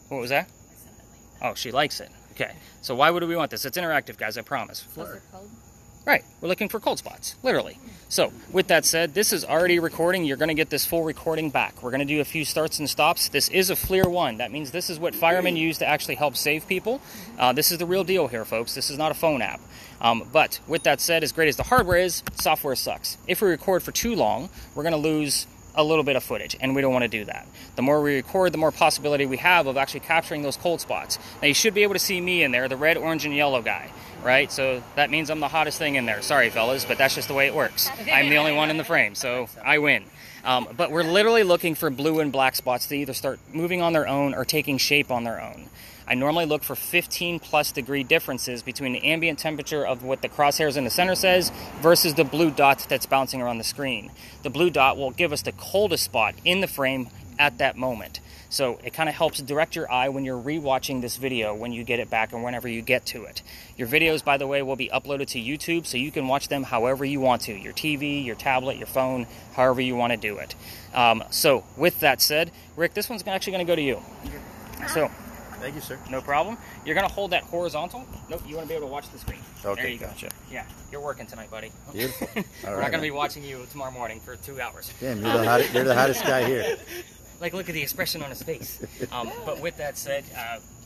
What was that? Oh, she likes it. Okay. So why would we want this? It's interactive, guys, I promise. Right. We're looking for cold spots, literally. So with that said, this is already recording. You're going to get this full recording back. We're going to do a few starts and stops. This is a FLIR 1. That means this is what firemen use to actually help save people. This is the real deal here, folks. This is not a phone app. But with that said, as great as the hardware is, software sucks. If we record for too long, we're going to lose a little bit of footage, and we don't want to do that. The more we record, the more possibility we have of actually capturing those cold spots. Now, you should be able to see me in there, the red, orange, and yellow guy, right? So that means I'm the hottest thing in there. Sorry, fellas, but that's just the way it works. I'm the only one in the frame, so I win. But we're literally looking for blue and black spots to either start moving on their own or taking shape on their own. I normally look for 15+ degree differences between the ambient temperature of what the crosshairs in the center says versus the blue dot that's bouncing around the screen. The blue dot will give us the coldest spot in the frame at that moment. So it kind of helps direct your eye when you're rewatching this video when you get it back and whenever you get to it. Your videos, by the way, will be uploaded to YouTube, so you can watch them however you want to. Your TV, your tablet, your phone, however you want to do it. So with that said, Rick, this one's actually going to go to you. So, thank you, sir. No problem. You're going to hold that horizontal. Nope, you want to be able to watch the screen. Okay, there you gotcha. Go. Yeah, you're working tonight, buddy. Beautiful. We're not going to be watching you tomorrow morning for 2 hours. Damn, you're the hottest guy here. Like, look at the expression on his face. But with that said,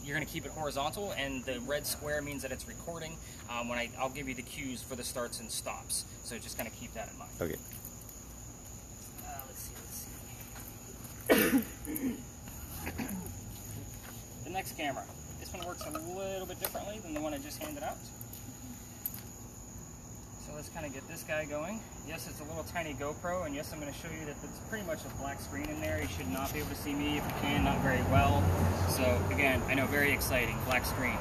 you're going to keep it horizontal, and the red square means that it's recording. I'll give you the cues for the starts and stops. So just kind of keep that in mind. Okay. Let's see. The next camera. This one works a little bit differently than the one I just handed out. So let's kind of get this guy going. Yes, it's a little tiny GoPro, and yes, I'm going to show you that it's pretty much a black screen in there. You should not be able to see me. If you can, not very well. So again, I know, very exciting, black screen.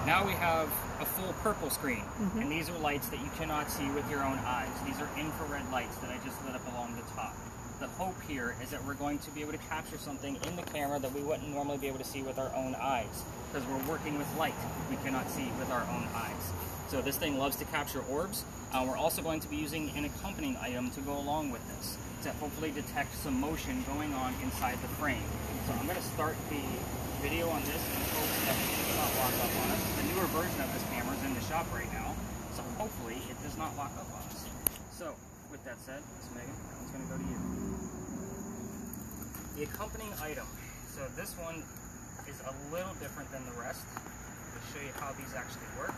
Now we have a full purple screen, and these are lights that you cannot see with your own eyes. These are infrared lights that I just lit up along the top. The hope here is that we're going to be able to capture something in the camera that we wouldn't normally be able to see with our own eyes, because we're working with light we cannot see with our own eyes. So this thing loves to capture orbs. We're also going to be using an accompanying item to go along with this to hopefully detect some motion going on inside the frame. So I'm going to start the video on this and hope that it does not lock up on us. The newer version of this camera is in the shop right now, so hopefully it does not lock up on us. So with that said, Ms. Megan, that one's going to go to you. The accompanying item. So this one is a little different than the rest. I'll show you how these actually work.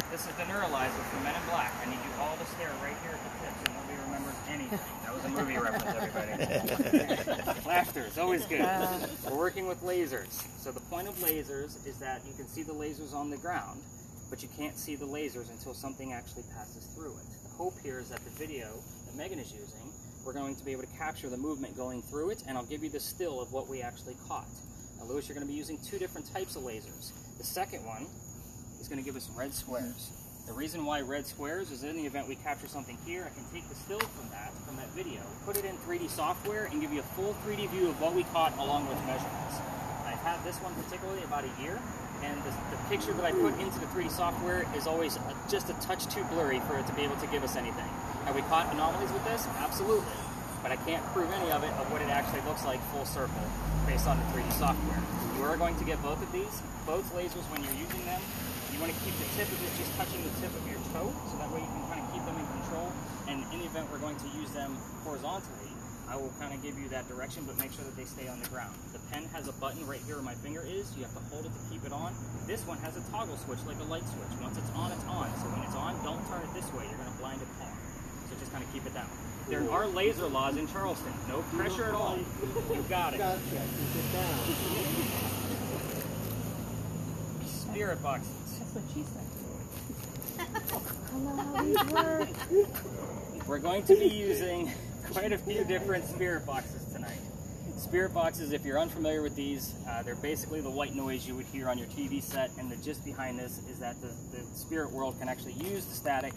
This is the Neuralizer from Men in Black. I need you all to stare right here at the tip so nobody remembers anything. That was a movie reference, everybody. Laughter is always good. We're working with lasers. So the point of lasers is that you can see the lasers on the ground, but you can't see the lasers until something actually passes through it. The hope here is that the video that Megan is using, we're going to be able to capture the movement going through it, and I'll give you the still of what we actually caught. Now, Lewis, you're going to be using 2 different types of lasers. The second one is going to give us red squares. The reason why red squares is in the event we capture something here, I can take the still from that video, put it in 3D software, and give you a full 3D view of what we caught along with measurements. I've had this one particularly about a year, and the picture that I put into the 3D software is always just a touch too blurry for it to be able to give us anything. Have we caught anomalies with this? Absolutely. But I can't prove any of it of what it actually looks like full circle based on the 3D software. You are going to get both of these, both lasers when you're using them. You want to keep the tip of it just touching the tip of your toe, so that way you can kind of keep them in control. And in the event we're going to use them horizontally, I will kind of give you that direction, but make sure that they stay on the ground. The pen has a button right here where my finger is. You have to hold it to keep it on. This one has a toggle switch, like a light switch. Once it's on, it's on. So when it's on, don't turn it this way. You're going to blind a car. So just kind of keep it down. There are laser laws in Charleston. No pressure at all. You got it. Gotcha. Keep it down. Spirit boxes. That's what she said. I know how these work. We're going to be using quite a few different spirit boxes tonight. Spirit boxes, if you're unfamiliar with these, they're basically the white noise you would hear on your TV set, and the gist behind this is that the spirit world can actually use the static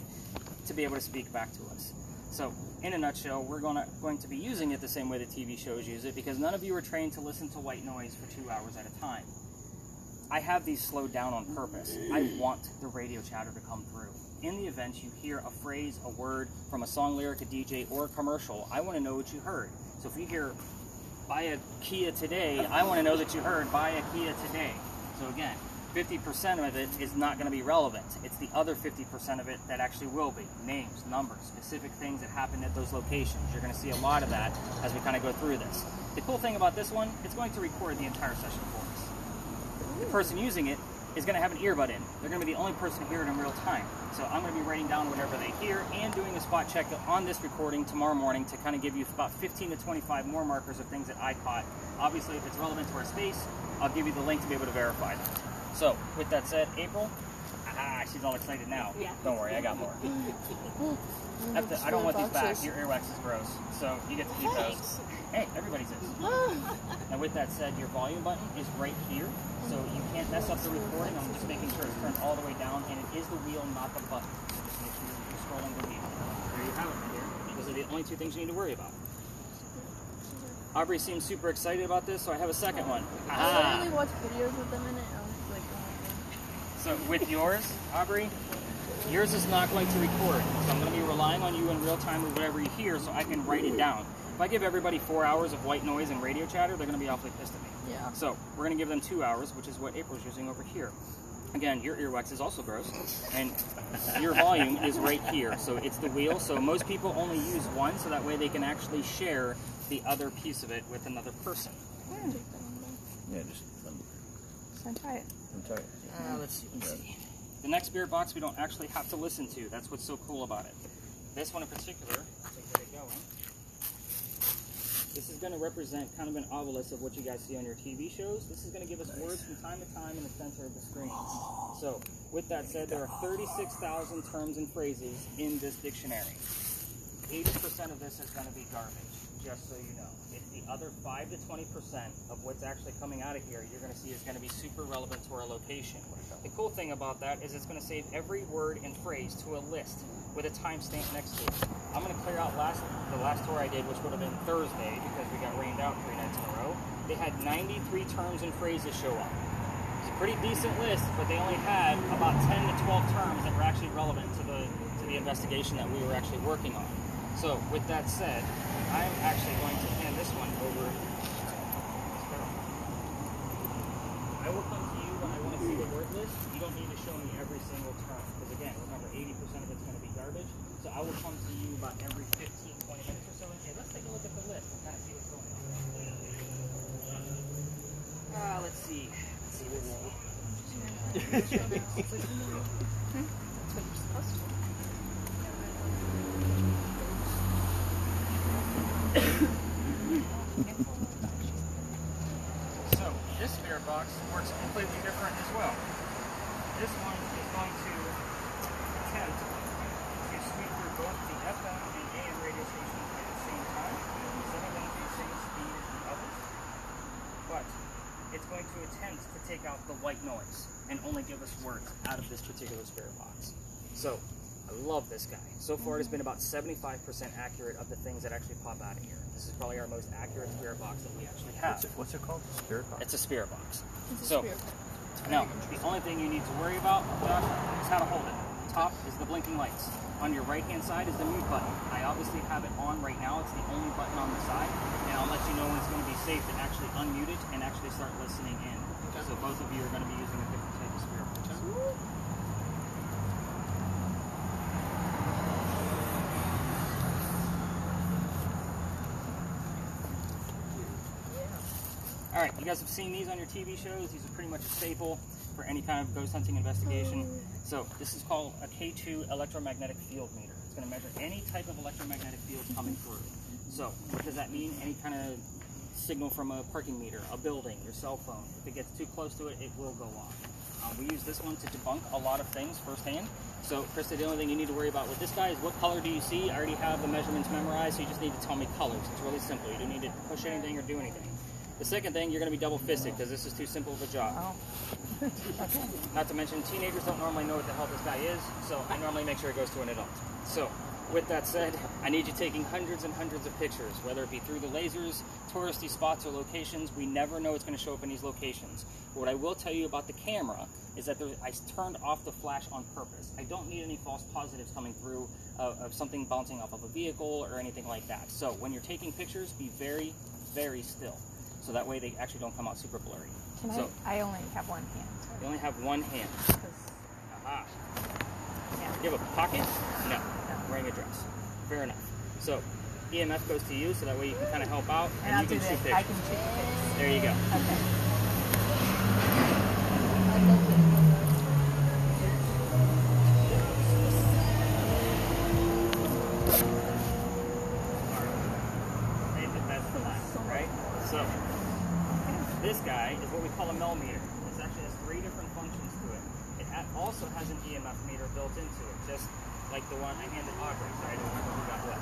to be able to speak back to us. So, in a nutshell, we're going to be using it the same way the TV shows use it, because none of you are trained to listen to white noise for 2 hours at a time. I have these slowed down on purpose. I want the radio chatter to come through. in the event you hear a phrase, a word from a song lyric, a DJ, or a commercial, I want to know what you heard. So if you hear, buy a Kia today, I want to know that you heard, buy a Kia today. So again, 50% of it is not going to be relevant. It's the other 50% of it that actually will be. Names, numbers, specific things that happened at those locations. You're going to see a lot of that as we kind of go through this. The cool thing about this one, it's going to record the entire session for us. The person using it is going to have an earbud in. They're going to be the only person to hear it in real time. So I'm going to be writing down whatever they hear and doing a spot check on this recording tomorrow morning to kind of give you about 15 to 25 more markers of things that I caught. Obviously, if it's relevant to our space, I'll give you the link to be able to verify that. So, with that said, April, she's all excited now. Yeah. Don't worry, I got more. I don't want these back. Your earwax is gross, so you get to keep those. Hey, everybody's is. Now, with that said, your volume button is right here, so you can't mess up the recording. I'm just making sure it's turned all the way down, and it is the wheel, not the button. So just make sure you're scrolling the wheel. There you have it right here. Those are the only two things you need to worry about. Aubrey seems super excited about this, so I have a second one. I really watch videos with them in it. I was like, So with yours, Aubrey, yours is not going to record. So I'm going to be relying on you in real time with whatever you hear so I can write it down. If I give everybody 4 hours of white noise and radio chatter, they're going to be awfully pissed at me. Yeah. So we're going to give them 2 hours, which is what April's using over here. Again, your earwax is also gross, and your volume is right here. So it's the wheel. So most people only use one, so that way they can actually share the other piece of it with another person. Yeah, just try it. try it. Let's see. The next spirit box we don't actually have to listen to. That's what's so cool about it. This one in particular, so get it going. This is going to represent kind of an obelisk of what you guys see on your TV shows. This is going to give us words from time to time in the center of the screen. So, with that said, there are 36,000 terms and phrases in this dictionary. 80% of this is going to be garbage, just so you know. It's the other 5 to 20% of what's actually coming out of here you're going to see is going to be super relevant to our location. The cool thing about that is it's going to save every word and phrase to a list with a timestamp next to it. I'm going to clear out the last tour I did, which would have been Thursday because we got rained out 3 nights in a row. They had 93 terms and phrases show up. It's a pretty decent list, but they only had about 10 to 12 terms that were actually relevant to the investigation that we were actually working on. So, with that said, I'm actually going to hand this one over to Sparrow. I will come to you when I want to see the word list. You don't need to show me every single term, because again, remember, 80% of it's going to be garbage. So I will come to you about every 15, 20 minutes or so and say, let's take a look at the list and kind of see what's going on. Let's see. Let's see. That's what you're supposed to do. So, this spirit box works completely different as well. This one is going to attempt to sweep through both the FM and AM radio stations at the same time. Some of them do the same speed as the others. But it's going to attempt to take out the white noise and only give us words out of this particular spirit box. So, I love this guy. So far, it's been about 75% accurate of the things that actually pop out of here. This is probably our most accurate spirit box that we actually have. What's it called? Spirit box? It's a spirit box. It's a So, spirit. now, the only thing you need to worry about, Josh, is how to hold it. Top is the blinking lights. On your right-hand side is the mute button. I obviously have it on right now. It's the only button on the side. And I'll let you know when it's going to be safe to actually unmute it and actually start listening in. So both of you are going to be using a different type of spirit box. All right, you guys have seen these on your TV shows. These are pretty much a staple for any kind of ghost hunting investigation. So this is called a K2 electromagnetic field meter. It's going to measure any type of electromagnetic field coming through. So what does that mean? Any kind of signal from a parking meter, a building, your cell phone. If it gets too close to it, it will go off. We use this one to debunk a lot of things firsthand. So, Krista, the only thing you need to worry about with this guy is what color do you see? I already have the measurements memorized, so you just need to tell me colors. It's really simple. You don't need to push anything or do anything. The second thing, you're going to be double-fisted because this is too simple of a job. Oh. Not to mention, teenagers don't normally know what the hell this guy is, so I normally make sure it goes to an adult. So, with that said, I need you taking hundreds and hundreds of pictures, whether it be through the lasers, touristy spots, or locations. We never know what's going to show up in these locations. But what I will tell you about the camera is that I turned off the flash on purpose. I don't need any false positives coming through of something bouncing off of a vehicle or anything like that. So when you're taking pictures, be very, very still. So that way they actually don't come out super blurry. I only have one hand. You only have one hand. 'Cause- Aha. Yeah. Do you have a pocket? No. Wearing a dress. Fair enough. So EMF goes to you, so that way you can kind of help out, and I'll you can do shoot this. pictures. I can shoot pictures. There you go. Okay. Save the best for last, right? So this guy is what we call a millimeter. This actually has 3 different functions to it. It also has an EMF meter built into it, just like the one I handed Aubrey. Sorry, I don't remember who got what.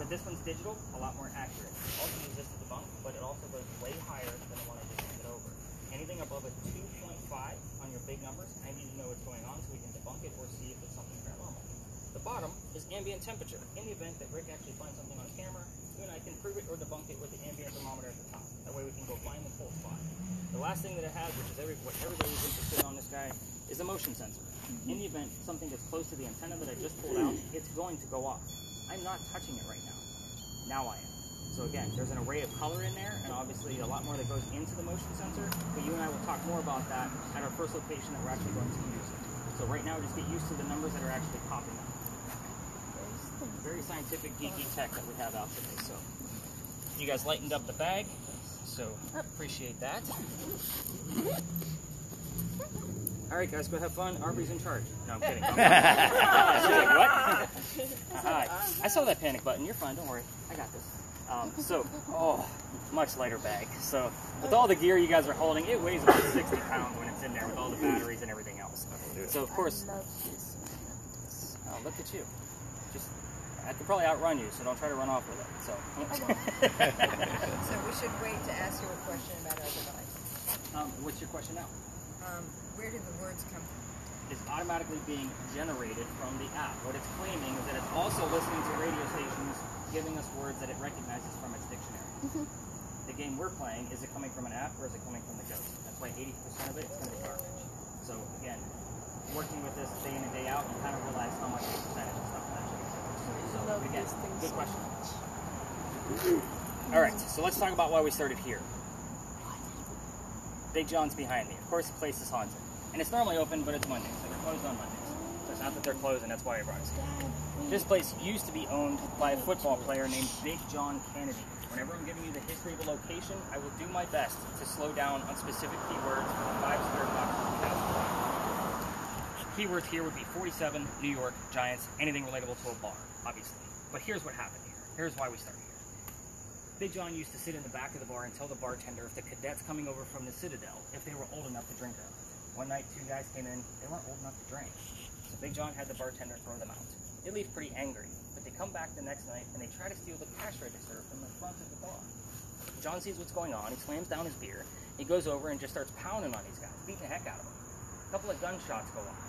But this one's digital, a lot more accurate. Also uses the debunk, but it also goes way higher than the one I just handed over. Anything above a 2.5 on your big numbers, I need to know what's going on so we can debunk it or see if it's something paranormal. The bottom is ambient temperature. In the event that Rick actually finds something on camera, you and I can prove it or debunk it with the ambient thermometer at the top. That way we can go find the cold spot. The last thing that it has, which is what everybody's interested in on this guy, is a motion sensor. In the event something gets close to the antenna that I just pulled out, it's going to go off. I'm not touching it right now. Now I am. So again, there's an array of color in there, and obviously a lot more that goes into the motion sensor, but you and I will talk more about that at our first location that we're actually going to use it. So right now, just get used to the numbers that are actually popping up. Very scientific, geeky tech that we have out today. So you guys lightened up the bag, so appreciate that. All right, guys, go have fun. Aubrey's in charge. No, I'm kidding. She's like, what? I saw that panic button. You're fine. Don't worry. I got this. Much lighter bag. So with all the gear you guys are holding, it weighs about 60 pounds when it's in there with all the batteries and everything else. So, of course, look at you. I could probably outrun you, so don't try to run off with it. So, So we should wait to ask you a question about our device. what's your question now? Where did the words come from? It's automatically being generated from the app. What it's claiming is that it's also listening to radio stations giving us words that it recognizes from its dictionary. The game we're playing, is it coming from an app or is it coming from the ghost? That's why 80% of it is going to be garbage. So again, working with this day in and day out, you kind of realize how much percentage and stuff that actually is. So again, good question. All right, so let's talk about why we started here. Big John's behind me. Of course, the place is haunted. And it's normally open, but it's Monday, so they're closed on Mondays. So it's not that they're closed, and that's why I brought us here. This place used to be owned by a football player named Big John Kennedy. Whenever I'm giving you the history of a location, I will do my best to slow down on specific keywords for the 5 square boxes we have. Keywords here would be 47, New York, Giants, anything relatable to a bar, obviously. But here's what happened here. Here's why we started here. Big John used to sit in the back of the bar and tell the bartender if the cadets coming over from the Citadel, if they were old enough to drink or not. One night, 2 guys came in, they weren't old enough to drink. So Big John had the bartender throw them out. They leave pretty angry, but they come back the next night and they try to steal the cash register from the front of the bar. John sees what's going on, he slams down his beer, he goes over and just starts pounding on these guys, beating the heck out of them. A couple of gunshots go off.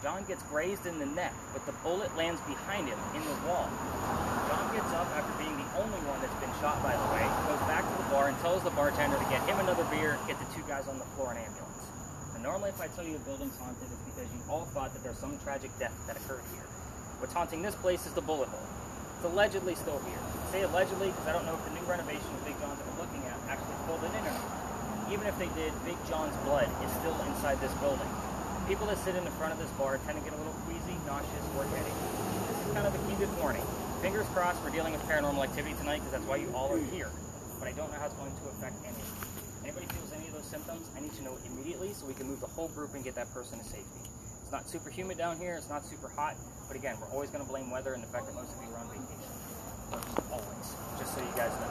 John gets grazed in the neck, but the bullet lands behind him in the wall. John gets up after being the only one that's been shot, by the way, goes back to the bar and tells the bartender to get him another beer, get the 2 guys on the floor in ambulance. And normally if I tell you a building's haunted, it's because you all thought that there's some tragic death that occurred here. What's haunting this place is the bullet hole. It's allegedly still here. I say allegedly because I don't know if the new renovation of Big John's that we're looking at actually filled it in or not. Even if they did, Big John's blood is still inside this building. People that sit in the front of this bar tend to get a little queasy, nauseous, or headache. This is kind of a heated warning. Fingers crossed we're dealing with paranormal activity tonight because that's why you all are here. But I don't know how it's going to affect any of you. Anybody feels any of those symptoms, I need to know immediately so we can move the whole group and get that person to safety. It's not super humid down here, it's not super hot, but again, we're always going to blame weather and the fact that most of you are on vacation. Always. Just so you guys know.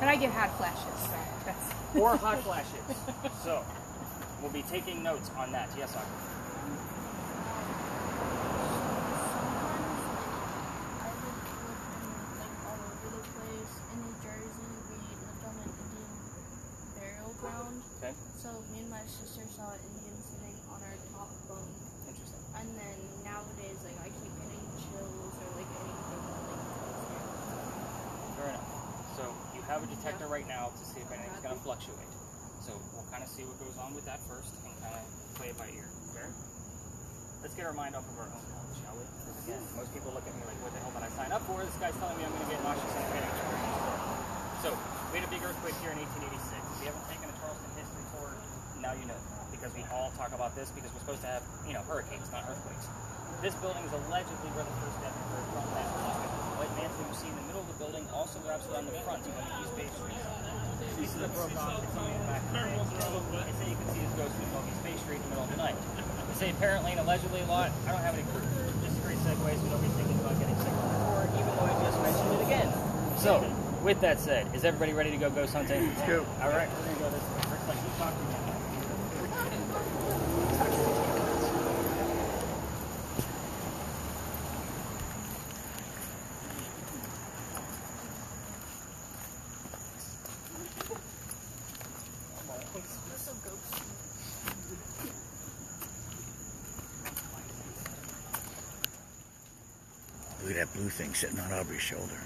And I get hot flashes, so that's... Or hot flashes. So, we'll be taking notes on that. Yes, Audrey? Okay. So me and my sister saw an Indian sitting on our top bunk. Interesting. And then nowadays, like I keep getting chills or like anything that Fair enough. So you have a detector right now to see if anything's going to fluctuate. So we'll kind of see what goes on with that first and kind of play it by ear. Fair? Let's get our mind off of our own health, shall we? Because again, most people look at me like, what the hell did I sign up for? This guy's telling me I'm going to get nauseous and headaches. So we had a big earthquake here in 1886. If you haven't taken a Charleston history tour, now you know. Because we all talk about this because we're supposed to have, hurricanes, not earthquakes. This building is allegedly where the first death occurred from that hospital. The white mantle you see in the middle of the building also wraps around the front on the East Bay Street. This is a broke off. It's only in the back of the day. They say you can see his ghost on East Bay Street in the middle of the night. They say apparently and allegedly a lot. I don't have any proof. Just straight segues. We don't be thinking about getting sick on the tour, even though I just mentioned it again. So, with that said, is everybody ready to go ghost hunting? Let's go. All right, we're going to go this way. Looks like you talked to me. Look at that blue thing sitting on Aubrey's shoulder.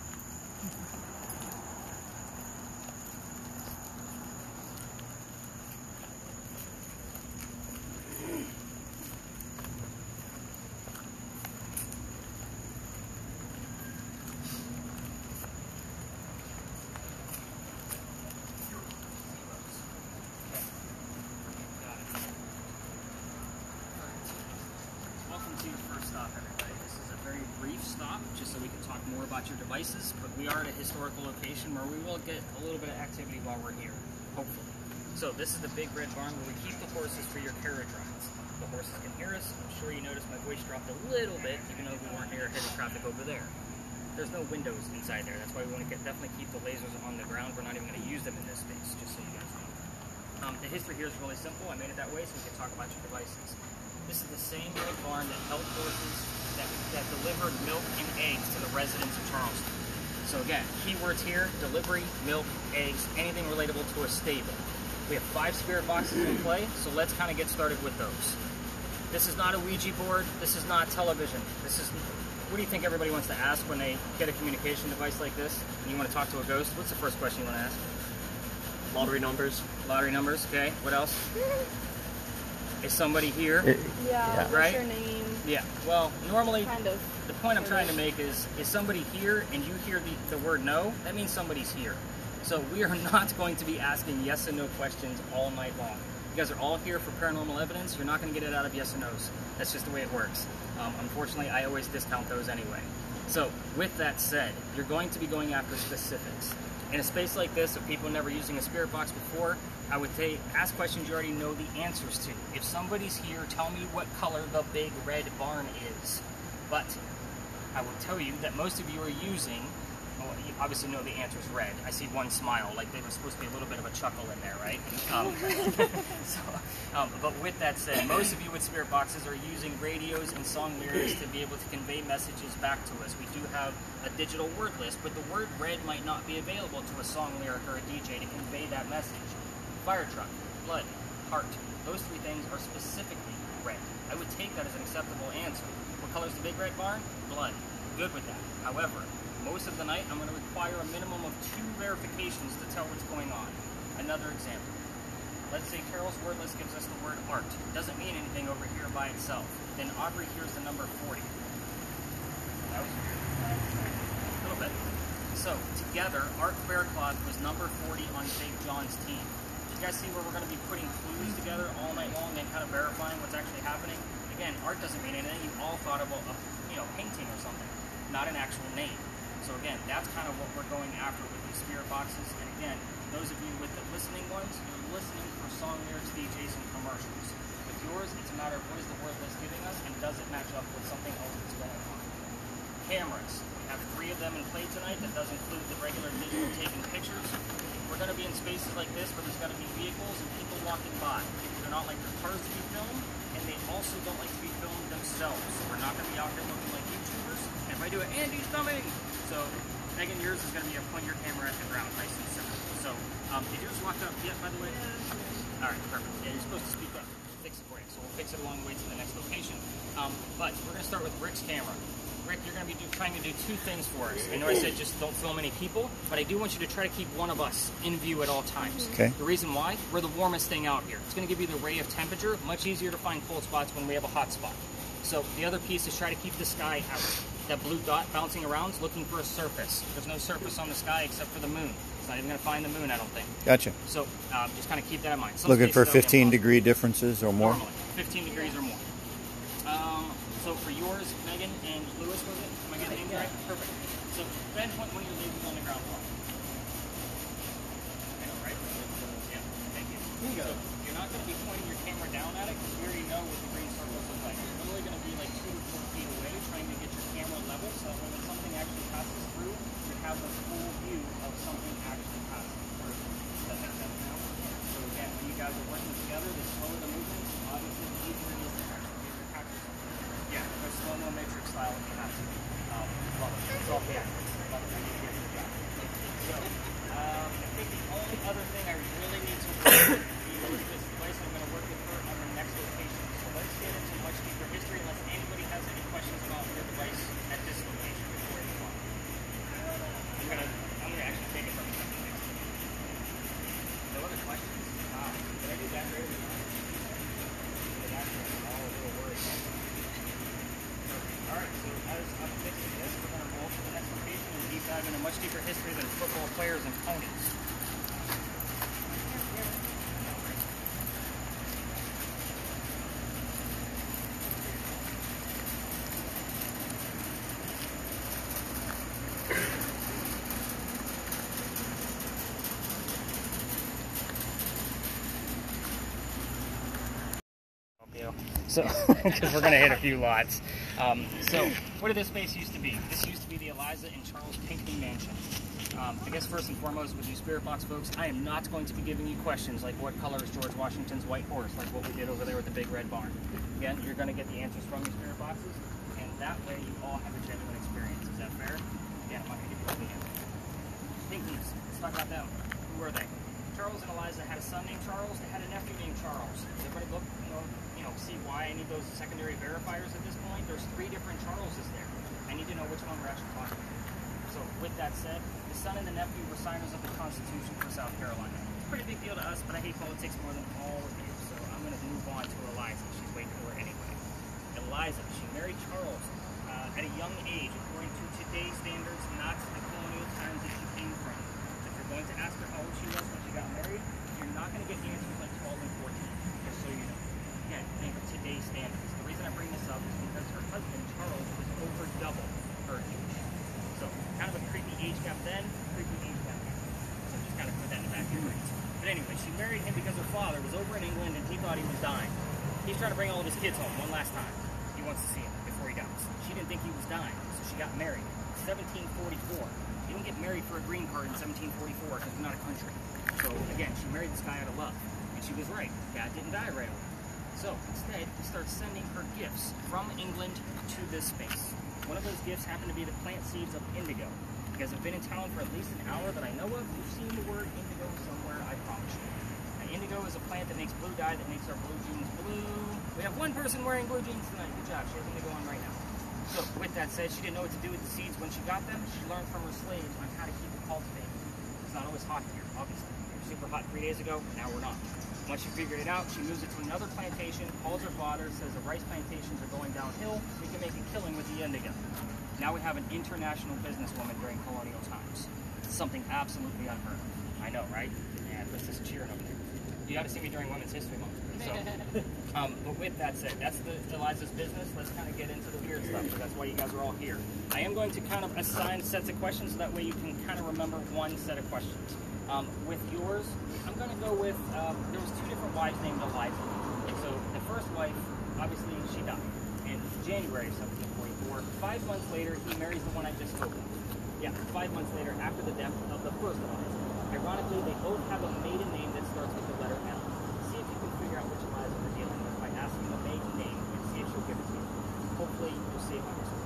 Welcome to your first stop, everybody. This is a very brief stop, just so we can talk more about your devices, but we are at a historical location where we will get a little bit of activity while we're here, hopefully. So this is the Big Red Barn where we keep the horses for your carriage rides. The horses can hear us. I'm sure you noticed my voice dropped a little bit, even though we weren't near heavy traffic over there. There's no windows inside there. That's why we want to definitely keep the lasers on the ground. We're not even going to use them in this space, just so you guys know. The history here is really simple. I made it that way so we can talk about your devices. This is the same red barn that held horses that delivered milk and eggs to the residents of Charleston. So again, keywords here: delivery, milk, eggs, anything relatable to a stable. We have 5 spirit boxes in play, so let's kind of get started with those. This is not a Ouija board. This is not television. This is. What do you think everybody wants to ask when they get a communication device like this and you want to talk to a ghost? What's the first question you want to ask? Lottery numbers. Lottery numbers, okay. What else? Is somebody here? Yeah, right? What's your name? Yeah, well, normally, Kind of. the point I'm trying to make is somebody here and you hear the word no, that means somebody's here. So we are not going to be asking yes and no questions all night long. You guys are all here for paranormal evidence. You're not going to get it out of yes and no's. That's just the way it works. Unfortunately, I always discount those anyway. So with that said, you're going to be going after specifics. In a space like this, of people never using a spirit box before, I would say ask questions you already know the answers to. If somebody's here, tell me what color the Big Red Barn is. But I will tell you that most of you are using, well, you obviously know the answer is red. I see one smile, like there was supposed to be a little bit of a chuckle in there, right? But with that said, most of you with spirit boxes are using radios and song lyrics to be able to convey messages back to us. We do have a digital word list, but the word red might not be available to a song lyric or a DJ to convey that message. Fire truck, blood, heart, those 3 things are specifically red. I would take that as an acceptable answer. What color is the Big Red Barn? Blood. Good with that. However, most of the night I'm going to require a minimum of 2 verifications to tell what's going on. Another example. Let's say Carol's word list gives us the word art. It doesn't mean anything over here by itself. Then Aubrey hears the number 40. That was a little bit. So, together, Art Faircloth was number 40 on St. John's team. You guys see where we're going to be putting clues together all night long and kind of verifying what's actually happening? Again, art doesn't mean anything. You all thought about a painting or something, not an actual name. So again, that's kind of what we're going after with these spirit boxes. And again, those of you with the listening ones, you're listening for song lyrics, DJs, and commercials. With yours, it's a matter of what is the word list giving us, and does it match up with something else that's going on. Cameras. We have 3 of them in play tonight. That does include the regular digital taking pictures. We're going to be in spaces like this where there's going to be vehicles and people walking by. They're not like their cars to be filmed, and they also don't like to be filmed themselves. So we're not going to be out here looking like YouTubers. And if I do it, Andy's coming! So, Megan, yours is going to be a point your camera at the ground, nice and simple. So, did yours walk up yet, by the way? Yeah. Alright, perfect. Yeah, you're supposed to speak up. Fix it for you. So we'll fix it along the way to the next location. But we're going to start with Rick's camera. Rick, you're going to be trying to do two things for us. I know I said just don't film any people, but I do want you to try to keep one of us in view at all times. Okay. The reason why? We're the warmest thing out here. It's going to give you the ray of temperature. Much easier to find cold spots when we have a hot spot. So the other piece is try to keep the sky out. That blue dot bouncing around is looking for a surface. There's no surface on the sky except for the moon. It's not even going to find the moon, I don't think. Gotcha. So just kind of keep that in mind. Some Looking for spaces that'll be 15-degree differences or more? Normally, 15 degrees or more. So for yours, Megan and Lewis, was it? Am I getting it right? Perfect. So Ben, put one of your labels on the ground floor. I know, right? Yeah, thank you. So you're not going to be pointing your camera down at it because we already know what the green circles look like. You're really going to be like 2 to 4 feet away trying to get your camera level so that when something actually passes through, you have the full view of something actually passing through. Does that make sense now? So again, when you guys are working together, the slower the movement, obviously the easier it is to actually get your capture something. Yeah, the slow-mo matrix style if you have to. Love it. It's all the actors. Love it. I need to get the job. So, I think the only other thing I really need to work with this device, I'm going to work with her on the next location. So let's get into much deeper history unless anybody has any questions about your device at this location before you go on. I'm going to actually take it from you. No other questions? Wow. Did I do that right? I'm all a little worried. Alright, so as I'm fixing this, we're going to roll to the next location and deep dive into much deeper history than football players and ponies. So, because we're going to hit a few lots. So, what did this space used to be? This used to be the Eliza and Charles Pinckney Mansion. I guess first and foremost with you Spirit Box folks, I am not going to be giving you questions like what color is George Washington's white horse, like what we did over there with the Big Red Barn. Again, you're going to get the answers from your Spirit Boxes, and that way you all have a genuine experience. Is that fair? Again, I'm not going to give you all the answers. Pinckneys, let's talk about them. Who were they? Charles and Eliza had a son named Charles. They had a nephew named Charles. Does everybody look, see why I need those secondary verifiers at this point? There's 3 different Charleses there. I need to know which one we're actually talking about. So with that said, the son and the nephew were signers of the Constitution for South Carolina. It's a pretty big deal to us, but I hate politics more than all of you. So I'm going to move on to Eliza. She's waiting for it anyway. Eliza, she married Charles at a young age, according to today's standards, not the colonial times that she came from. If you're going to ask her how old she was when she got married, you're not going to get answers like 12 and 14, just so you know. Again, think of today's standards. The reason I bring this up is because her husband, Charles, was over double her age. So, kind of a creepy age gap then, creepy age gap now. So just kind of put that in the back of your brains. But anyway, she married him because her father was over in England and he thought he was dying. He's trying to bring all of his kids home one last time. He wants to see him before he dies. She didn't think he was dying, so she got married. 1744. You don't get married for a green card in 1744 because it's not a country. So again, she married this guy out of love. And she was right. Dad didn't die right away. So instead, he starts sending her gifts from England to this space. One of those gifts happened to be the plant seeds of indigo. You guys have been in town for at least an hour that I know of. You've seen the word indigo somewhere, I promise you. Now, indigo is a plant that makes blue dye that makes our blue jeans blue. We have one person wearing blue jeans tonight. Good job. She has indigo on right now. So with that said, she didn't know what to do with the seeds when she got them. She learned from her slaves on how to keep it cultivated. It's not always hot here, obviously. We were super hot 3 days ago, now we're not. Once she figured it out, she moves it to another plantation, calls her father, says the rice plantations are going downhill, we can make a killing with the indigo. Now we have an international businesswoman during colonial times. It's something absolutely unheard of. I know, right? Yeah, let's just cheering over there. You got to see me during Women's History Month. So, but with that said, that's Eliza's business. Let's kind of get into the weird stuff, because that's why you guys are all here. I am going to kind of assign sets of questions so that way you can kind of remember one set of questions. With yours, I'm going to go with, there was 2 different wives named Eliza. So the first wife, obviously, she died in January of 1744. 5 months later, he marries the one I just spoke of. Yeah, 5 months later, after the death of the first Eliza. Ironically, they both have a maiden name that starts with the letter L. See if you can figure out which Eliza we're dealing with by asking the maiden name and see if she'll give it to you. Hopefully, you'll save my responses.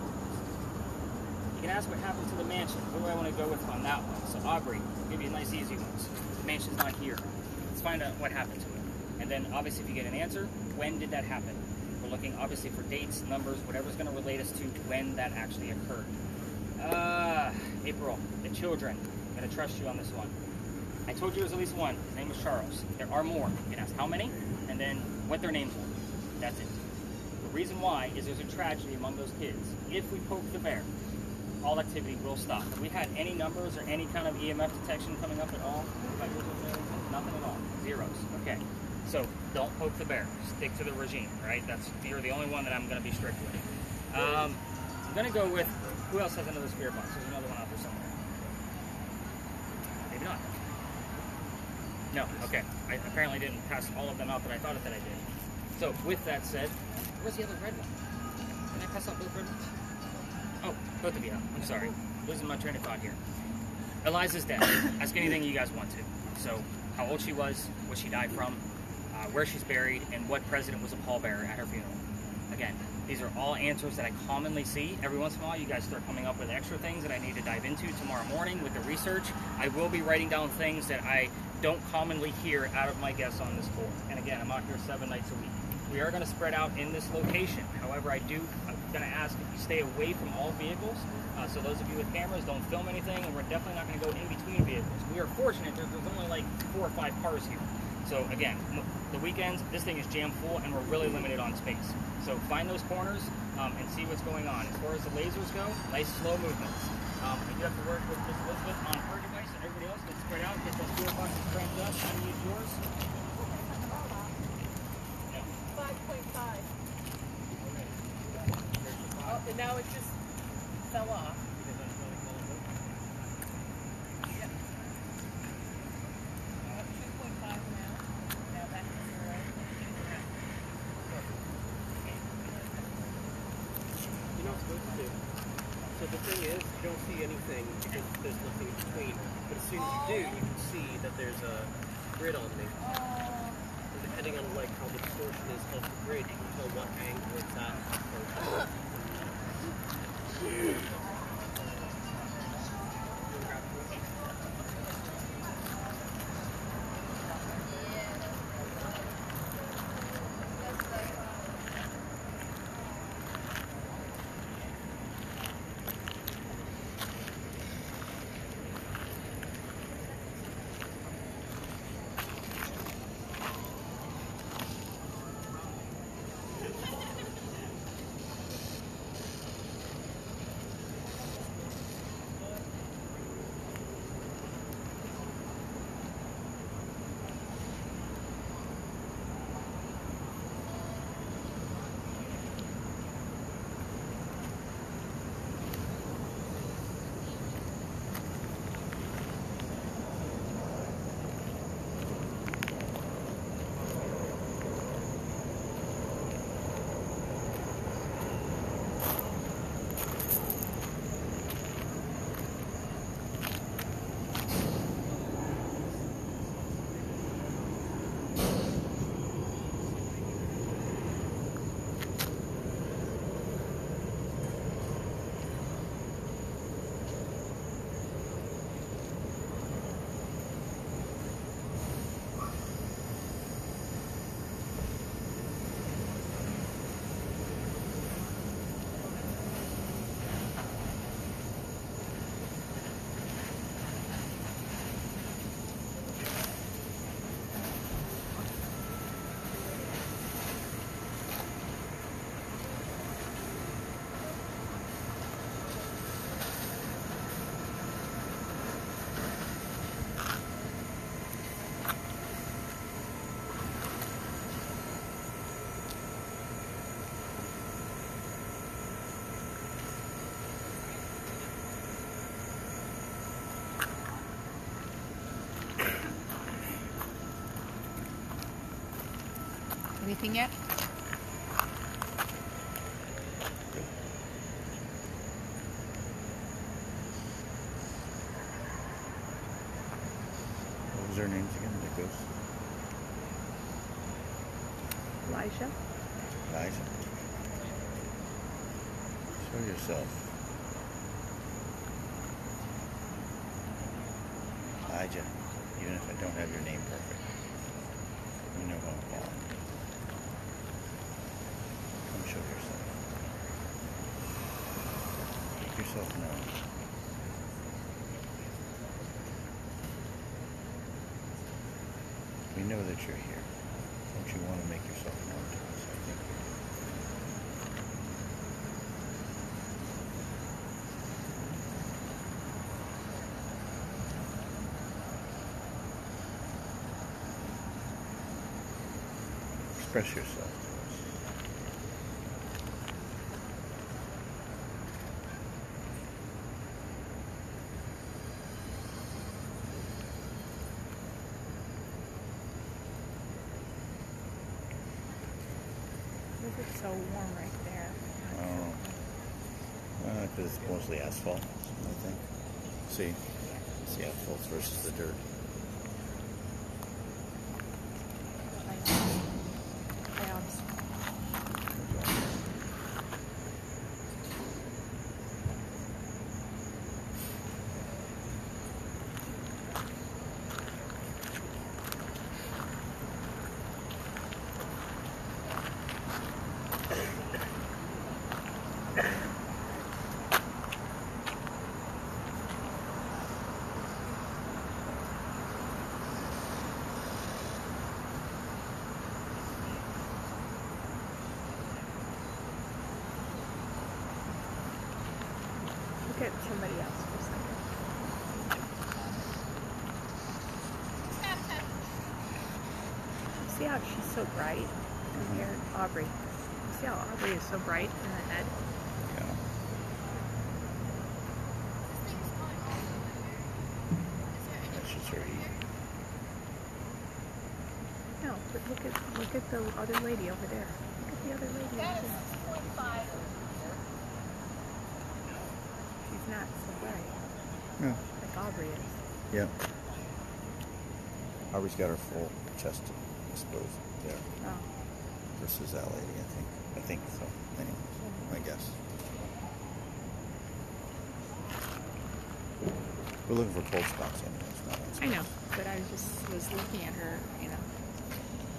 You can ask what happened to the mansion. What do I want to go with on that one? So Aubrey, I'll give you a nice easy one. The mansion's not here. Let's find out what happened to it. And then obviously if you get an answer, when did that happen? We're looking obviously for dates, numbers, whatever's going to relate us to when that actually occurred. April, the children. I'm going to trust you on this one. I told you there was at least one. His name was Charles. There are more. You can ask how many, and then what their names were. That's it. The reason why is there's a tragedy among those kids. If we poke the bear, all activity will stop. Have we had any numbers or any kind of EMF detection coming up at all? Nothing at all. Zeros. Okay. So don't poke the bear. Stick to the regime, right? You're the only one that I'm going to be strict with. I'm going to go with, who else has another spirit box? There's another one out there somewhere. Maybe not. No. Okay. I apparently didn't pass all of them out, but I thought that I did. So with that said, where's the other red one? Did I pass out both red ones? Oh, both of you. I'm sorry. Losing my train of thought here. Eliza's dead. Ask anything you guys want to. So, how old she was, what she died from, where she's buried, and what president was a pallbearer at her funeral. Again, these are all answers that I commonly see. Every once in a while, you guys start coming up with extra things that I need to dive into tomorrow morning with the research. I will be writing down things that I don't commonly hear out of my guests on this board. And again, I'm out here 7 nights a week. We are going to spread out in this location. However, I'm going to ask if you stay away from all vehicles. So those of you with cameras, don't film anything, and we're definitely not going to go in between vehicles. We are fortunate that there's only like 4 or 5 cars here. So again, the weekends, this thing is jam full, and we're really limited on space. So find those corners and see what's going on. As far as the lasers go, nice slow movements. You have to work with Miss Elizabeth on her device, and everybody else gets spread out, get those spirit boxes cranked up. How do you use yours? 5.5. Oh, and now it just fell off. Yep. 2.5 now. Now back to 0. You're not supposed to. So the thing is, you don't see anything because there's nothing in between. But as soon as you do, you can see that there's a grid on me. And depending on like how the distortion is of the grid, you can tell what angle it's at. Anything yet? What was their names again? The ghost? Elijah? Liza? Show yourself. Elijah, even if I don't have your name perfect, you know who I'm calling. show yourself. Make yourself known. We know that you're here. Don't you want to make yourself known to us? I think. Express yourself to us. It's so warm right there. Oh. Because it's mostly asphalt, I think. See? It's the asphalt versus the dirt. Look at somebody else for a second. See how she's so bright compared to Aubrey? See how Aubrey is so bright in the head? Yeah. That's just her heat. No, but look at the other lady over there. Look at the other lady over there. She's not so bright. Yeah. Like Aubrey is. Yeah. Aubrey's got her full chest exposed there. Oh. Versus that lady, I think. I think so. Anyway, I guess. We're looking for cold spots anyways, not on I know, but I was looking at her, you know,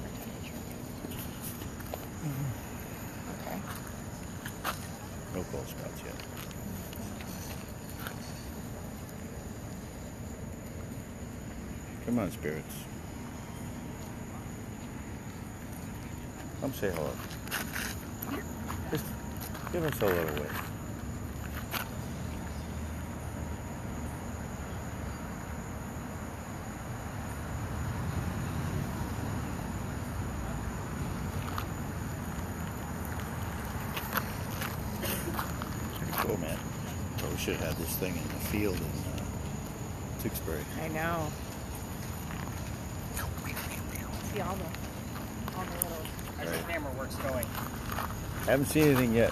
her temperature. Okay. No cold spots yet. Come on, spirits. Come say hello. Just give us a little wave. Pretty cool, man. But we should have had this thing in the field in Tewksbury. I know. See all the little. How's the camera works going? Haven't seen anything yet.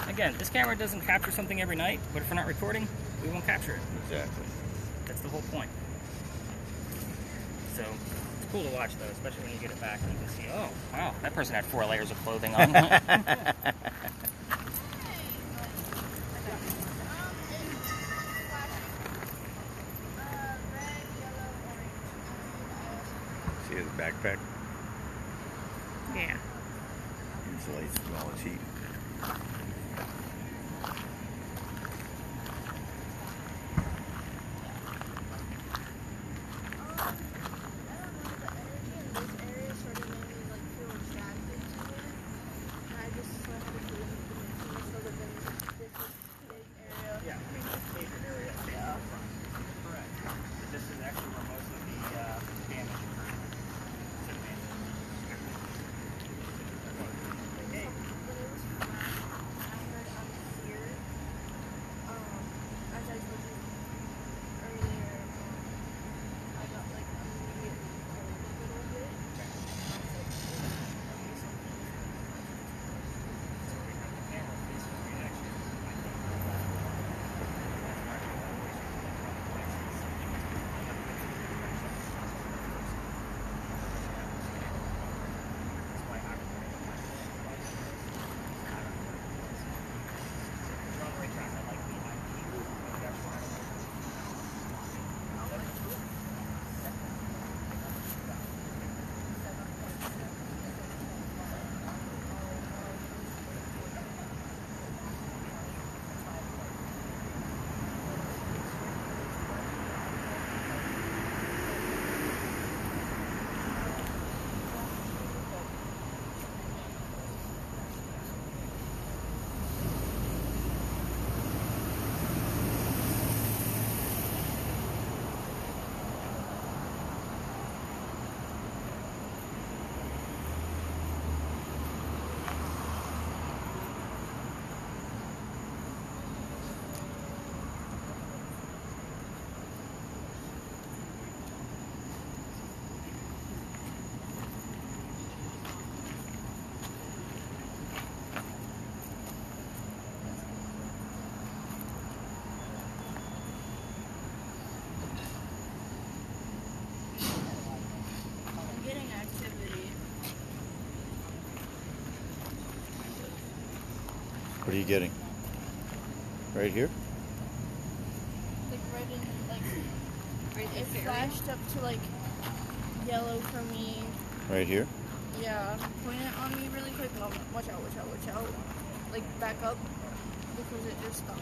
Again, this camera doesn't capture something every night, but if we're not recording, we won't capture it. Exactly. That's the whole point. So it's cool to watch though, especially when you get it back and you can see, oh wow, that person had 4 layers of clothing on. See his backpack? Yeah. Insulates from all his heat. Yeah, I mean, this favorite area is correct. But this is actually where most of the damage occurred. What are you getting? Right here? Like right in, like, Right it this area? flashed up to like yellow for me. Right here? Yeah, point it on me really quick. Oh, watch out, watch out, watch out. Like back up because it just stopped.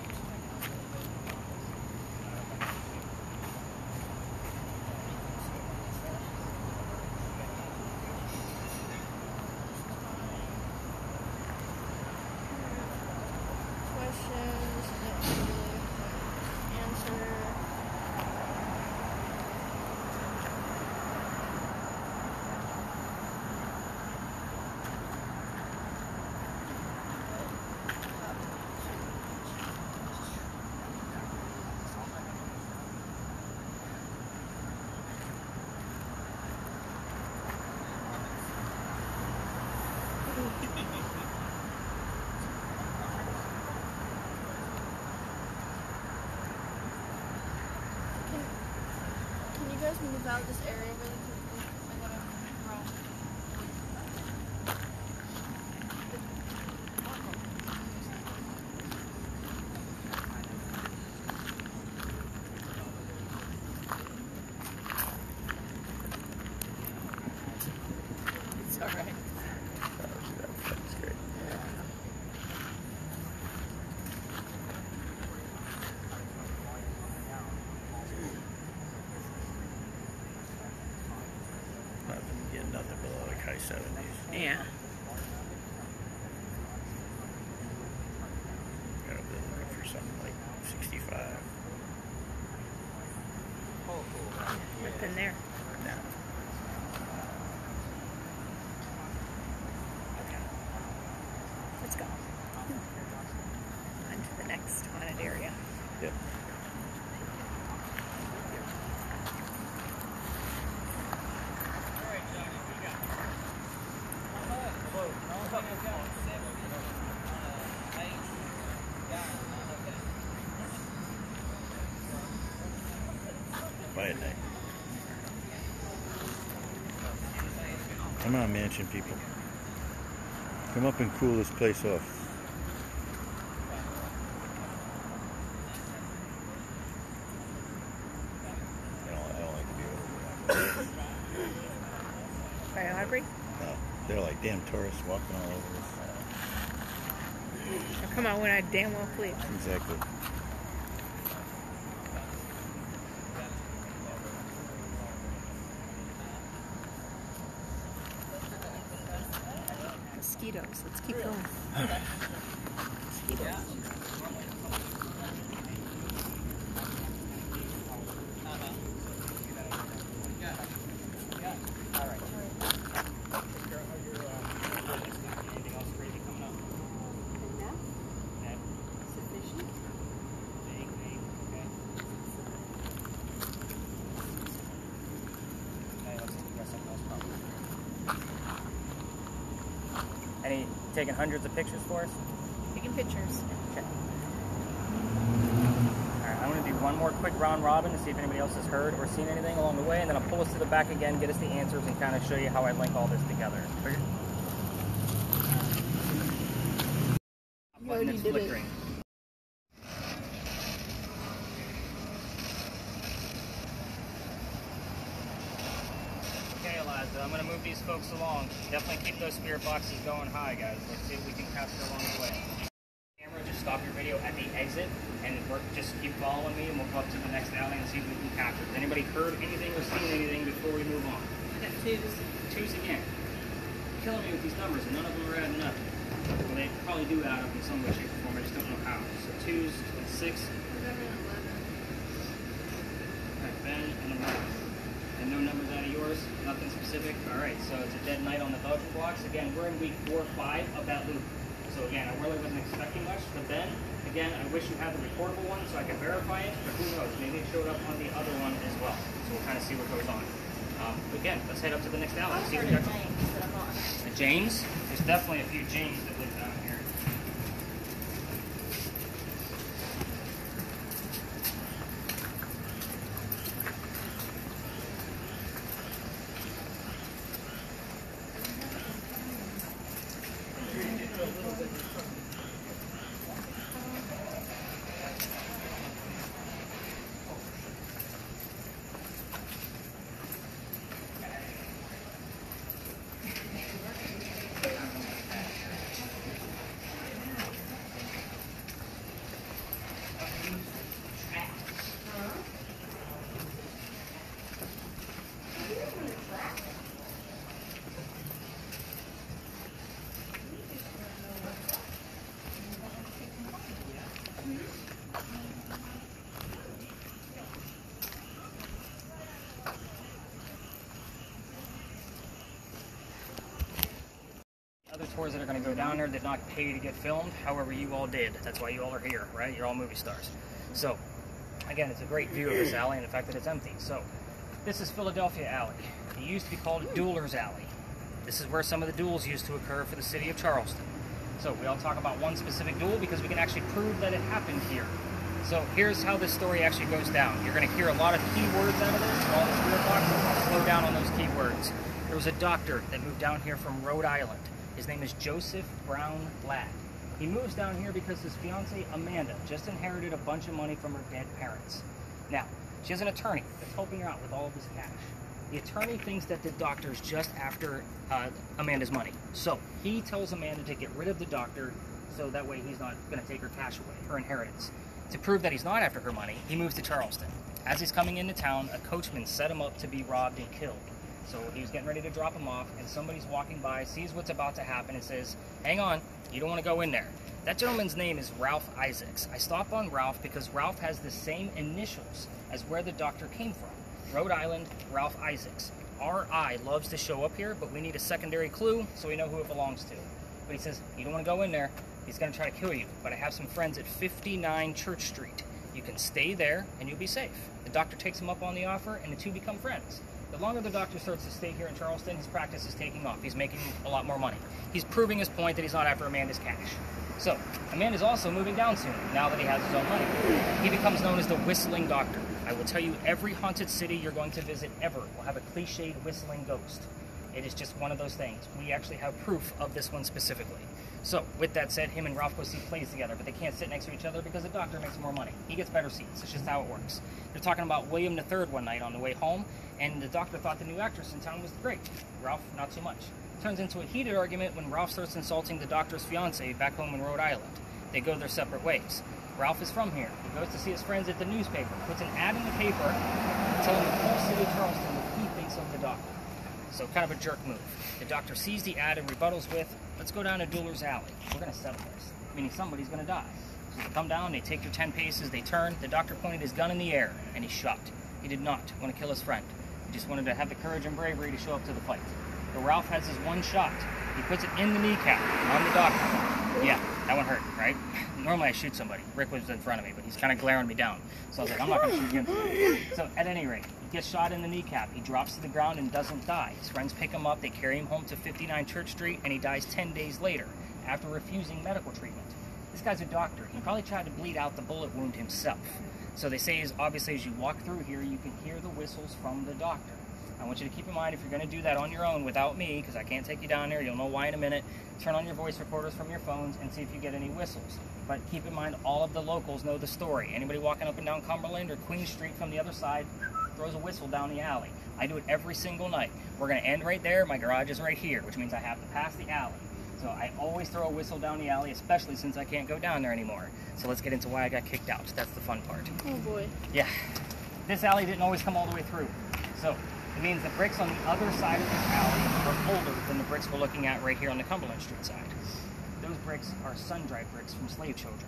Questions, answer. Can you guys move out this area really quickly? I gotta run. It's all right. That's great. Nothing below like high 70s. Yeah. Gotta be looking for something like 65. Nothing there. No. Let's go. On to the next haunted area. Yep. Quiet night. Come on, mansion people. Come up and cool this place off. I don't like the view over By Aubrey? there. No, they're like damn tourists walking all over us. Oh, come on, when I damn well please. Exactly. Mosquitoes. Let's keep going. Mosquitoes. Anything else crazy coming up? Enough? Yeah. Sufficient? Okay. Okay, let's guess something else probably. Any taking hundreds of pictures for us? Taking pictures. Okay. Alright, I'm gonna do one more quick round robin to see if anybody else has heard or seen anything along the way, and then I'll pull us to the back again, get us the answers, and kind of show you how I link all this together. Button already that's did it. flickering. Okay, Eliza, I'm going to move these folks along. Definitely keep those spirit boxes going high, guys. Let's see what we can capture along the way. Camera, just stop your video at the exit, and just keep following me, and we'll go up to the next alley and see if we can capture. Has anybody heard anything or seen anything before we move on? I got twos. Twos again. You're killing me with these numbers, and none of them are adding up. Well, they probably do add up in some way, shape, or form. I just don't know how. So 2s and 6. Alright, Ben and 11. And no numbers out of yours? Nothing specific? Alright, so it's a dead night on the Belgian blocks. Again, we're in week 4 or 5 of that loop. So again, I really wasn't expecting much. But Ben, again, I wish you had the recordable one so I could verify it. But who knows? Maybe it showed up on the other one as well. So we'll kind of see what goes on. Again, let's head up to the next alley. See what we got. A James? There's definitely a few James that live down here. tours that are going to go down there did not pay to get filmed. However, you all did. That's why you all are here, right? You're all movie stars. So, again, it's a great view of this alley and the fact that it's empty. So, this is Philadelphia Alley. It used to be called Dueller's Alley. This is where some of the duels used to occur for the city of Charleston. So, we all talk about one specific duel because we can actually prove that it happened here. So, here's how this story actually goes down. You're going to hear a lot of keywords out of this. All the spirit boxes, I'll slow down on those keywords. There was a doctor that moved down here from Rhode Island. His name is Joseph Brown Ladd. He moves down here because his fiancée, Amanda, just inherited a bunch of money from her dead parents. Now, she has an attorney that's helping her out with all of this cash. The attorney thinks that the doctor's just after Amanda's money. So, he tells Amanda to get rid of the doctor so that way he's not going to take her cash away, her inheritance. To prove that he's not after her money, he moves to Charleston. As he's coming into town, a coachman set him up to be robbed and killed. So he was getting ready to drop him off, and somebody's walking by, sees what's about to happen, and says, "Hang on, you don't want to go in there." That gentleman's name is Ralph Isaacs. I stop on Ralph because Ralph has the same initials as where the doctor came from. Rhode Island, Ralph Isaacs. R.I. loves to show up here, but we need a secondary clue so we know who it belongs to. But he says, "You don't want to go in there. He's going to try to kill you, but I have some friends at 59 Church Street. You can stay there, and you'll be safe." The doctor takes him up on the offer, and the two become friends. The longer the doctor starts to stay here in Charleston, his practice is taking off. He's making a lot more money. He's proving his point that he's not after Amanda's cash. So, Amanda's also moving down soon, now that he has his own money. He becomes known as the Whistling Doctor. I will tell you, every haunted city you're going to visit ever will have a cliched whistling ghost. It is just one of those things. We actually have proof of this one specifically. So, with that said, him and Ralph go see plays together, but they can't sit next to each other because the doctor makes more money. He gets better seats. It's just how it works. They're talking about William III one night on the way home, and the doctor thought the new actress in town was great. Ralph, not so much. Turns into a heated argument when Ralph starts insulting the doctor's fiancée back home in Rhode Island. They go their separate ways. Ralph is from here. He goes to see his friends at the newspaper, puts an ad in the paper telling the whole city of Charleston what he thinks of the doctor. So kind of a jerk move. The doctor sees the ad and rebuttals with, "Let's go down to Dueller's Alley. We're going to settle this." Meaning somebody's going to die. So they come down, they take their 10 paces, they turn. The doctor pointed his gun in the air, and he shot. He did not want to kill his friend. He just wanted to have the courage and bravery to show up to the fight. But Ralph has his one shot. He puts it in the kneecap on the doctor. Yeah, that one hurt, right? Normally I shoot somebody. Rick was in front of me, but he's kind of glaring me down. So I was like, I'm not going to shoot him. So at any rate, he gets shot in the kneecap. He drops to the ground and doesn't die. His friends pick him up. They carry him home to 59 Church Street, and he dies 10 days later after refusing medical treatment. This guy's a doctor. He probably tried to bleed out the bullet wound himself. So they say, obviously, as you walk through here, you can hear the whistles from the doctor. I want you to keep in mind, if you're going to do that on your own without me, because I can't take you down there, you'll know why in a minute, turn on your voice recorders from your phones and see if you get any whistles. But keep in mind, all of the locals know the story. Anybody walking up and down Cumberland or Queen Street from the other side throws a whistle down the alley. I do it every single night. We're going to end right there. My garage is right here, which means I have to pass the alley. So I always throw a whistle down the alley, especially since I can't go down there anymore. So let's get into why I got kicked out. That's the fun part. Oh boy. Yeah. This alley didn't always come all the way through. So it means the bricks on the other side of this alley are older than the bricks we're looking at right here on the Cumberland Street side. Those bricks are sun-dried bricks from slave children.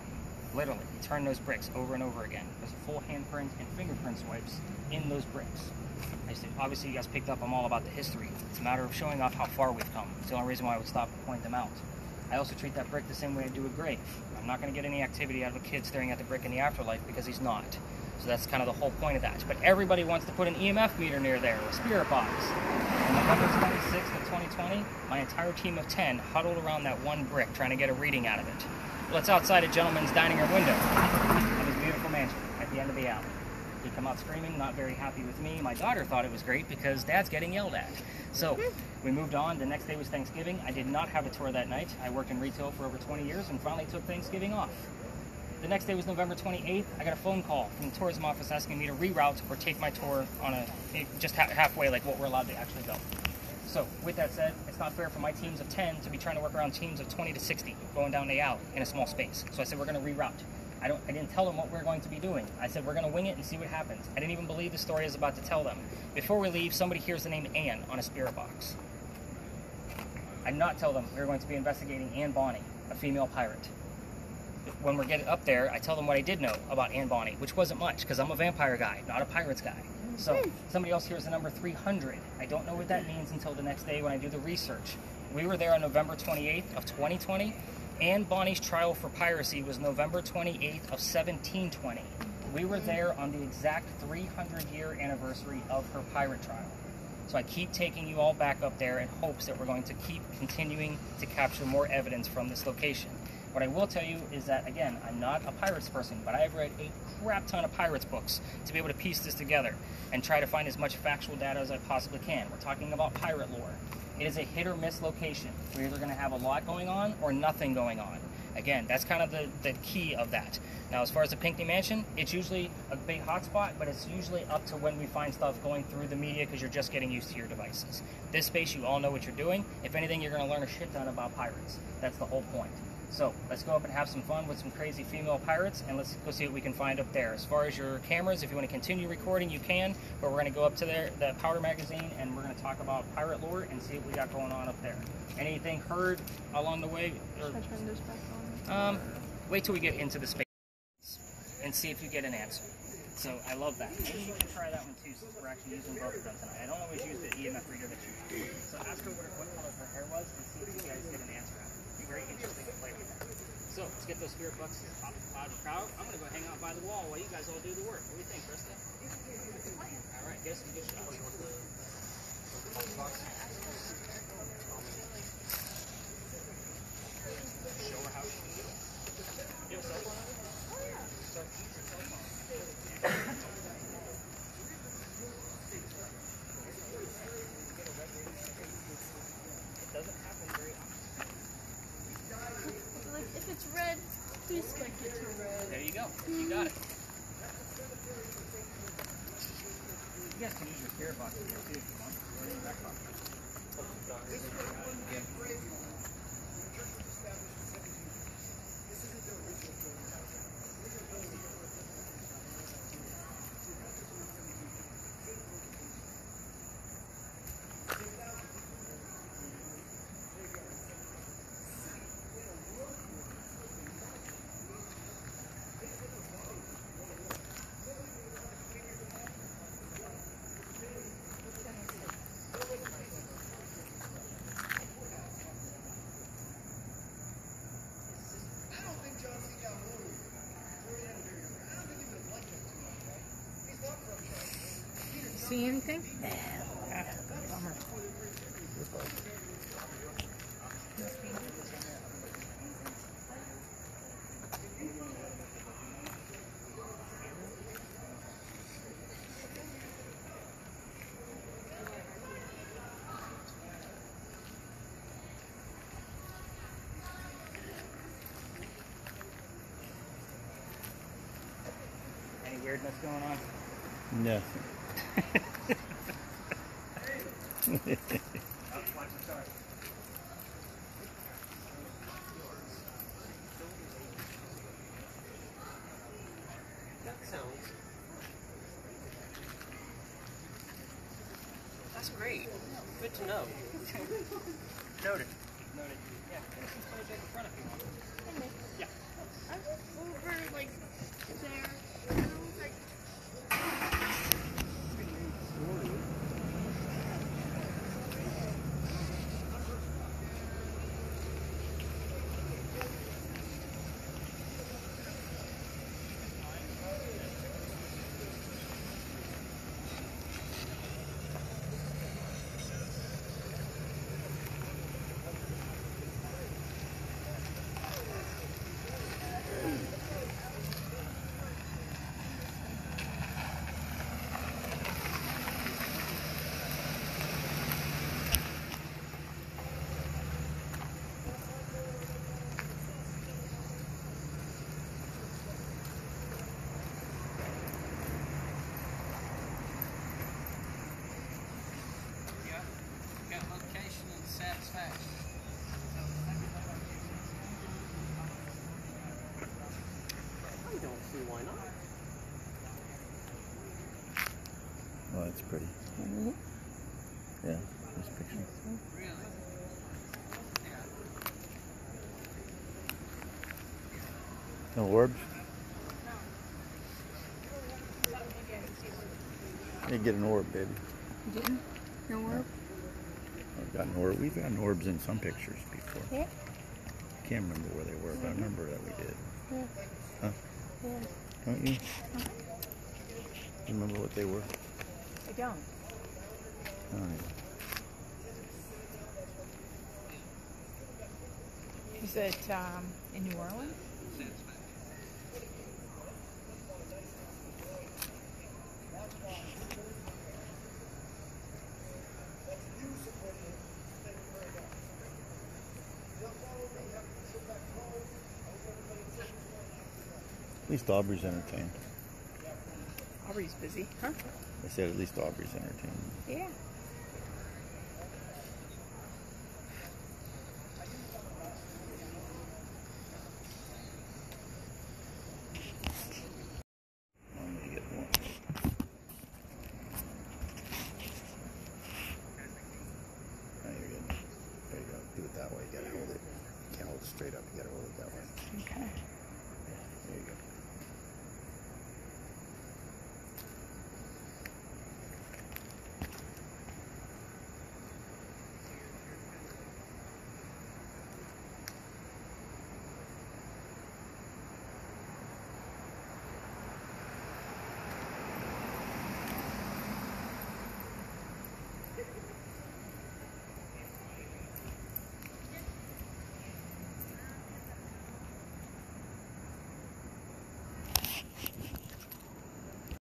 Literally, you turn those bricks over and over again. There's a full handprint and fingerprint swipes in those bricks. Obviously, you guys picked up, I'm all about the history. It's a matter of showing off how far we've come. It's the only reason why I would stop and point them out. I also treat that brick the same way I do a grave. I'm not going to get any activity out of a kid staring at the brick in the afterlife because he's not. So that's kind of the whole point of that. But everybody wants to put an EMF meter near there, or a spirit box. On November 26th of 2020, my entire team of 10 huddled around that one brick trying to get a reading out of it. Well, it's outside a gentleman's dining room window of his beautiful mansion at the end of the alley. He'd come out screaming, not very happy with me. My daughter thought it was great because Dad's getting yelled at. So we moved on. The next day was Thanksgiving. I did not have a tour that night. I worked in retail for over 20 years and finally took Thanksgiving off. The next day was November 28th. I got a phone call from the tourism office asking me to reroute or take my tour on just halfway, like what we're allowed to actually go. So with that said, it's not fair for my teams of 10 to be trying to work around teams of 20 to 60 going down the alley in a small space. So I said, we're going to reroute. I didn't tell them what we're going to be doing. I said, we're going to wing it and see what happens. I didn't even believe the story I was about to tell them. Before we leave, somebody hears the name Ann on a spirit box. I did not tell them we were going to be investigating Ann Bonny, a female pirate. When we're getting up there, I tell them what I did know about Ann Bonny, which wasn't much, because I'm a vampire guy, not a pirates guy. So somebody else hears the number 300. I don't know what that means until the next day when I do the research. We were there on November 28th of 2020, and Bonnie's trial for piracy was November 28th of 1720. We were there on the exact 300-year anniversary of her pirate trial. So I keep taking you all back up there in hopes that we're going to keep continuing to capture more evidence from this location. What I will tell you is that, again, I'm not a pirates person, but I've read a crap ton of pirates books to be able to piece this together and try to find as much factual data as I possibly can. We're talking about pirate lore. It is a hit or miss location. We're either going to have a lot going on or nothing going on. Again, that's kind of the key of that. Now, as far as the Pinckney Mansion, it's usually a big hotspot, but it's usually up to when we find stuff going through the media because you're just getting used to your devices. This space, you all know what you're doing. If anything, you're going to learn a shit ton about pirates. That's the whole point. So let's go up and have some fun with some crazy female pirates, and let's go see what we can find up there. As far as your cameras, if you want to continue recording, you can, but we're going to go up to the Powder Magazine, and we're going to talk about pirate lore and see what we got going on up there. Anything heard along the way? Or, Should I turn this back on? wait till we get into the space and see if you get an answer. So I love that. Maybe you can try that one too, since we're actually using both of them tonight. I don't always use the EMF reader that you use. So ask her what color her hair was and see if you guys get an answer out of it. It'd be very interesting to play with that. So let's get those spirit bucks top loud and proud. I'm gonna go hang out by the wall while you guys all do the work. What do you think, Krista? All right, get some good shots. Show her how she can do it. You have a cell phone? Oh yeah. Start using your cell phone. It doesn't happen very often. Like, if it's red, please click it to red. There you go. You got it. You guys can use your spirit box in here too if you want. Or in the back box. See anything? Any weirdness going on? No. Oh, watch the chart. That sounds. That's great. Good to know. Noted. Noted. Yeah, there's some footage in front if you want. Yeah. I was over, like, there. And I was like, Got location and satisfaction. I don't see why not. Oh, that's pretty. Yeah, this picture. Really? No orbs? You get an orb, baby. You didn't? No orb? We've gotten orbs in some pictures before. Yeah. Can't remember where they were, but I remember that we did. Yeah. Huh? Yeah. Don't you? You remember what they were? I don't. I don't either. Is it in New Orleans? At least Aubrey's entertained. Aubrey's busy, huh? I said at least Aubrey's entertained. Yeah. I'm gonna get one. Now you're getting it. There you go. Do it that way. You gotta hold it. You can't hold it straight up. You gotta hold it that way. Okay.